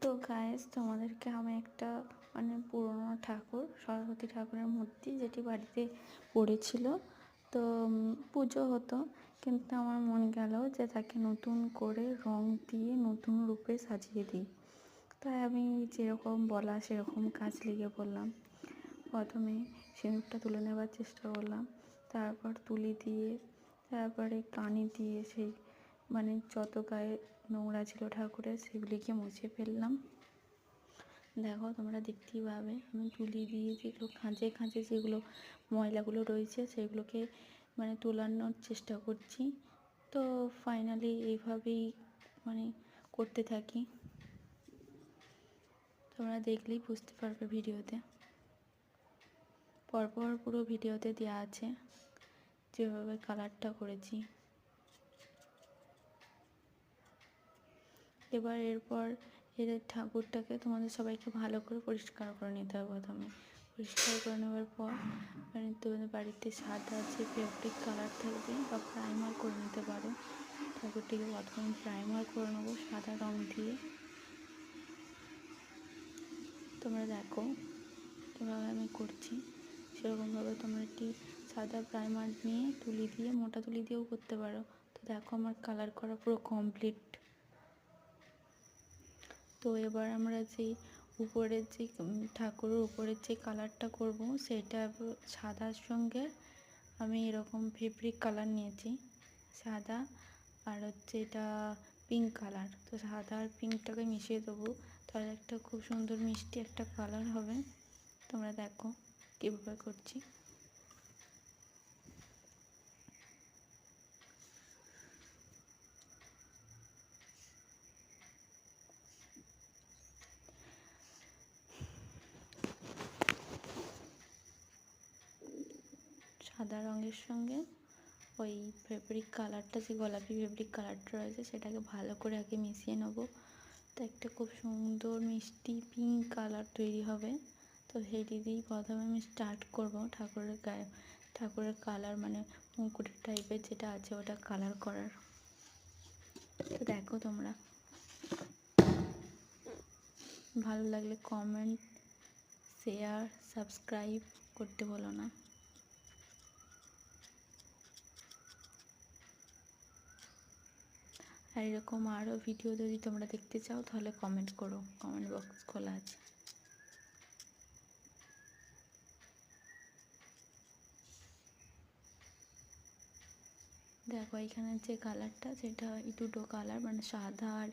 তো গাইস, তোমাদেরকে আমি একটা পুরনো ঠাকুর, সরস্বতী ঠাকুরের মূর্তি যেটি বাড়িতে পড়েছিল, তো পুজো হতো, কিন্তু আমার মন গেল যে তাকে নতুন করে রং দিয়ে নতুন রূপে সাজিয়ে দিই। তাই আমি যেরকম বলা সেরকম কাজ লেগে পড়লাম। প্রথমে সিঁদুরটা তুলে নেবার চেষ্টা করলাম, তারপর তুলি দিয়ে, তারপরে কানি দিয়ে সেই যত গায়ে নোংরা ছিল ঠাকুরের সেগুলিকে মুছে ফেললাম। দেখো, তোমরা দেখতেই পাবে আমি তুলি দিয়ে যেগুলো খাঁজে খাঁজে যেগুলো ময়লাগুলো রয়েছে সেগুলোকে তোলানোর চেষ্টা করছি। তো ফাইনালি এইভাবেই করতে থাকি। তোমরা দেখলেই বুঝতে পারবে ভিডিওতে, পরপর পুরো ভিডিওতে দেওয়া আছে যেভাবে কালারটা করেছি। এবার এরপর ঠাকুরটাকে তোমাদের সবাইকে ভালো করে পরিষ্কার করে নিতে হবে। প্রথমে পরিষ্কার করে নেওয়ার পর তোমাদের বাড়িতে সাদা যে ফেব্রিক কালার থাকবে বা প্রাইমার করে নিতে পারো। ঠাকুরটিকে প্রথমে প্রাইমার করে নেবো সাদা রং দিয়ে। তোমরা দেখো কীভাবে আমি করছি, সেরকমভাবে তোমরা একটি সাদা প্রাইমার নিয়ে তুলি দিয়ে, মোটা তুলি দিয়েও করতে পারো। তো দেখো আমার কালার করা পুরো কমপ্লিট। তো এবার আমরা যেই উপরের যে ঠাকুরের উপরের যে কালারটা করব সেটা সাদার সঙ্গে আমি এরকম ফেব্রিক কালার নিয়েছি, সাদা আর এটা পিঙ্ক কালার। তো সাদা আর পিঙ্কটাকে মিশিয়ে দেবো, তাহলে একটা খুব সুন্দর মিষ্টি একটা কালার হবে। তোমরা দেখো কীভাবে করছি। সাদা রঙের সঙ্গে ওই ফেব্রিক কালারটা, যে গোলাপি ফেব্রিক কালারটা রয়েছে সেটাকে ভালো করে আগে মিশিয়ে নেবো। তো একটা খুব সুন্দর মিষ্টি পিঙ্ক কালার তৈরি হবে। তো সেটি দিয়েই প্রথমে আমি স্টার্ট করব ঠাকুরের গায়ে, ঠাকুরের কালার মুকুটের টাইপের যেটা আছে ওটা কালার করার। তো দেখো তোমরা, ভালো লাগলে কমেন্ট, শেয়ার, সাবস্ক্রাইব করতে বলো না। আর এরকম আরও ভিডিও যদি তোমরা দেখতে চাও তাহলে কমেন্ট করো, কমেন্ট বক্স খোলা আছে। দেখো এখানে যে কালারটা, সেটা এই দুটো কালার সাদা আর